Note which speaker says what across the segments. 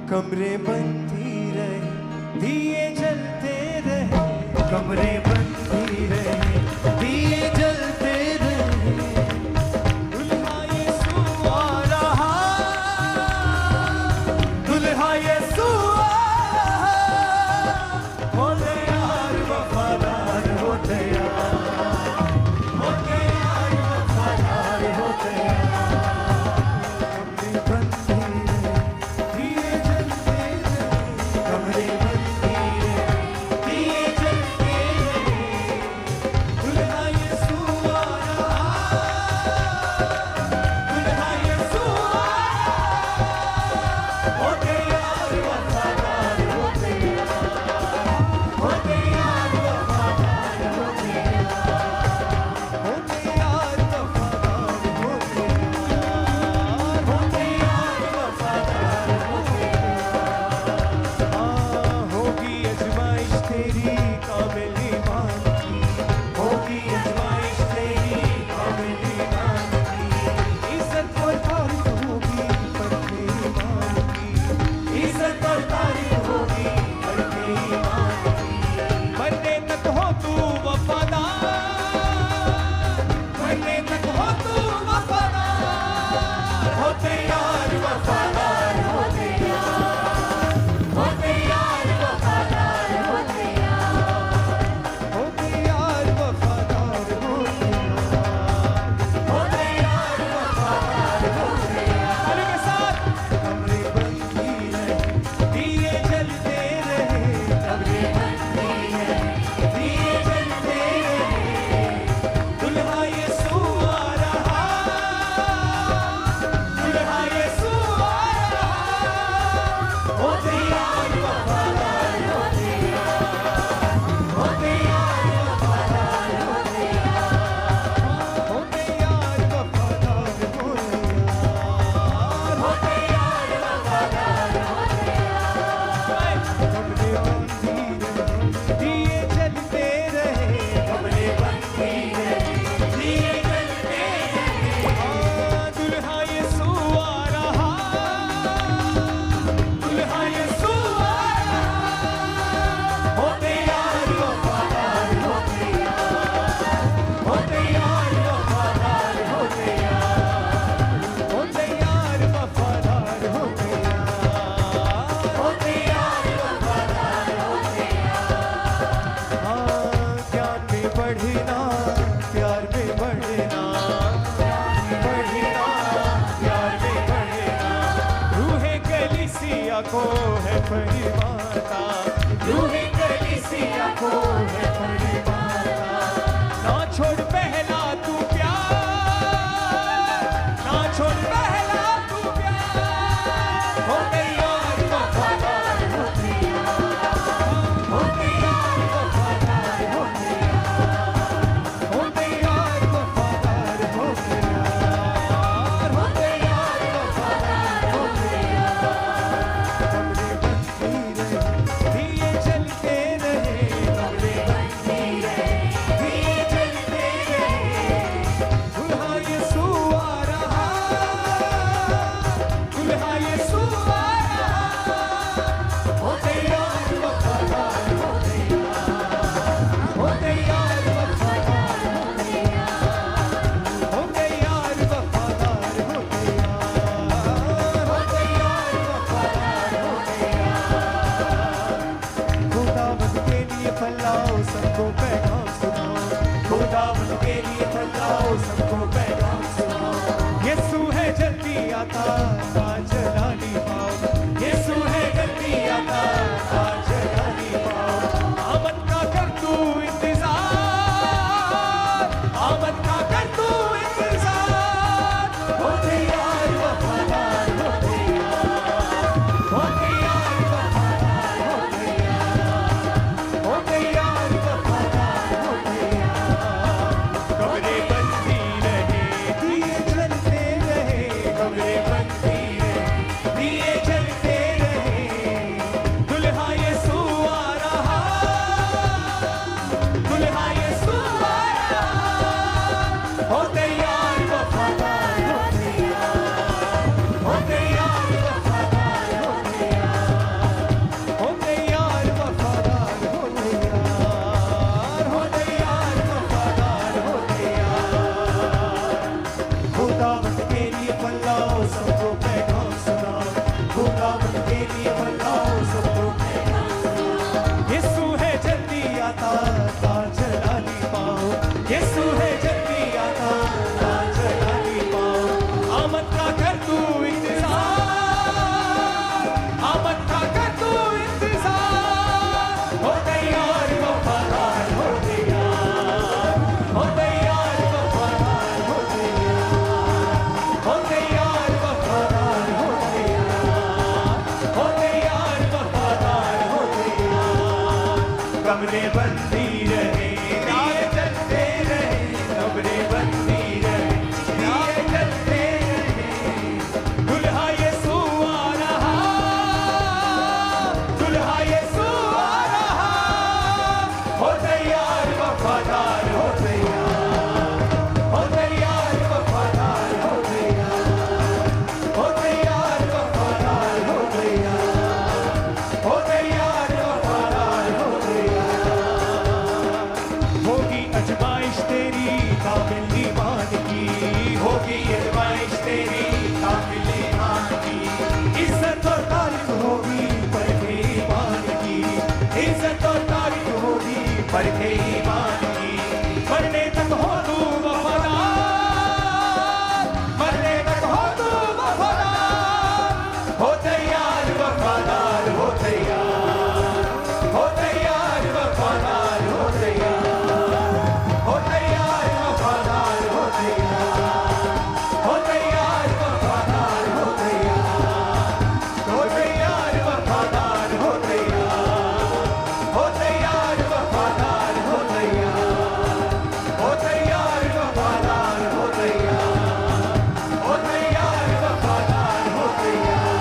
Speaker 1: कमरे बनती रहे, दिए जलते रहे, कमरे बनती रहे, दिए जलते रहे। दुल्हा यीशु आ रहा, दुल्हा यीशु आ रहा। होते यार वफादार होते यार, होते यार वफादार होते यार। कमरे बनती रहे, दिए जलते रहे, कमरे बनती रहे, दिए जलते रहे। दुल्हा यीशु आ रहा, दुल्हा यीशु आ रहा। होते यार वफादार होते यार, होते यार वफादार होते यार, होते यार वफादार होते यार, होते यार वफादार होते यार। होगी आजमाइश तेरी काबिल ईमान की, होगी आजमाइश तेरी काबिल ईमान की। इज्जत और तारीफ होगी परखे ईमान की, इज्जत और तारीफ होगी परखे ईमान की। मरने तक हो तू वफादार, मरने तक हो तू वफादार। होते यार वफादार होते यार, होते यार वफादार होते यार, होते यार वफादार होते यार, होते यार वफादार होते यार। ताली के साथ। कमरे बनती रहे, दिए जलते रहे, कमरे बनती रहे, दिए जलते रहे। दुल्हा यीशु आ रहा, दुल्हा यीशु आ रहा। होते यार वफादार होते यार, होते यार वफादार होते यार, होते यार वफादार होते यार, होते यार वफादार होते यार। कमरे बनती रहे, दिए जलते रहे, कमरे बनती रहे, दिए जलते रहे। दुल्हा यीशु आ रहा, दुल्हा यीशु आ रहा। होते यार वफादार होते यार, होते यार वफादार होते यार, होते यार वफादार होते यार, होते यार वफादार होते यार। ज्ञान में बढ़ना, प्यार में बढ़ना, बढ़ना, प्यार में बढ़ना। रूहे कलीसिया को है परिवाता, रूहे कलीसिया को है परिवाता। ना छोड़ पहला तू प्यार, ना छोड़ पहला तू प्यार। होते यार वफादार होते यार, होते यार वफादार होते यार, होते यार वफादार होते यार, होते यार वफादार होते यार। कमरे बनती रहे, दिए जलते रहे, कमरे बनती रहे, लिए बताओ सबको यीशु है जल्दी आता ताज लाली पाओ यीशु है जल्दी आता ताज लाली पाओ आमद का कर तू इंतजार आमद का कर तू इंतजार हो तैयार वफादार हो तैयार हो तैयार वफादार हो तैयार हो तैयार वफादार हो तैयार हो तैयार वफादार हो तैयार कमरे बंदी रहे दिए जलते रहे कमरे बंदी रहे दिए जलते रहे दुल्हा यीशु आ रहा दुल्हा यीशु आ रहा हो तैयार वफादार हो तैयार हो तैयार वफादार हो तैयार हो तैयार वफादार हो तैयार हो तैयार वफादार हो तैयार होगी अजमाइश तेरी काबिल ईमान की होगी अजमाइश तेरी काबिल ईमान की इज्जत और तारीफ होगी परखे ईमान की इज्जत और तारीफ होगी परखे ईमान की मरने तक हो तू वफादार मरने तक हो तू वफादार हो तैयार वफादार हो तैयार हो तैयार वफादार हो तैयार हो तैयार वफादार हो तैयार हो तैयार वफादार हो तैयार हो तैयार वफादार हो तैयार हो तैयार वफादार हो तैयार हो तैयार वफादार हो तैयार हो तैयार वफादार हो तैयार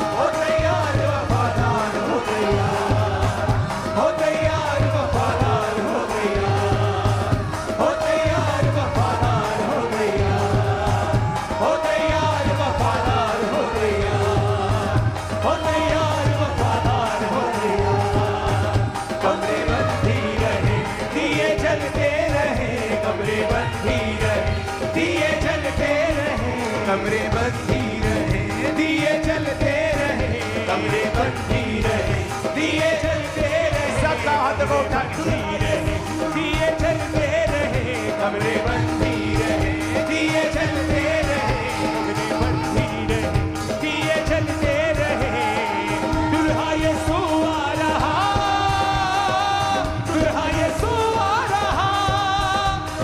Speaker 1: हो तैयार वफादार हो तैयार हो तैयार वफादार हो तैयार हो तैयार वफादार हो तैयार हो तैयार वफादार हो तैयार हो तैयार वफादार हो तैयार कमरे बंदी रहे दिए जलते रहे कमरे बंदी रहे दिए जलते रहे कमरे बंदी रहे दिए जलते रहे कमरे बंदी रहे दिए जलते रहे सबका हाथ बंदी रहे दिए जलते रहे कमरे बंदी रहे दिए जलते रहे कमरे बंदी रहे दिए जलते रहे दुल्हा यीशु आ रहा दुल्हा यीशु आ रहा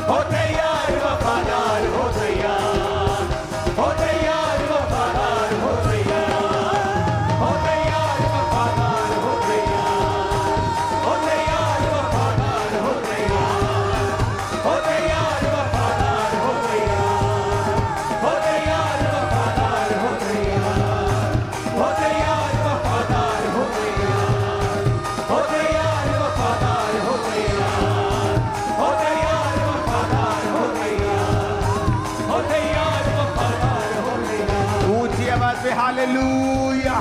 Speaker 1: हो तैयार वफादार हो तैयार हो तैयार वफादार हो तैयार हो तैयार वफादार हो तैयार हो तैयार वफादार हो तैयार हो तैयार वफादार हो तैयार हो तैयार वफादार हो तैयार हो तैयार वफादार हो तैयार हो तैयार वफादार हो तैयार हो तैयार वफादार हो तैयार हो तैयार वफादार हो तैयार
Speaker 2: ऊंची आवाज में हालेलुया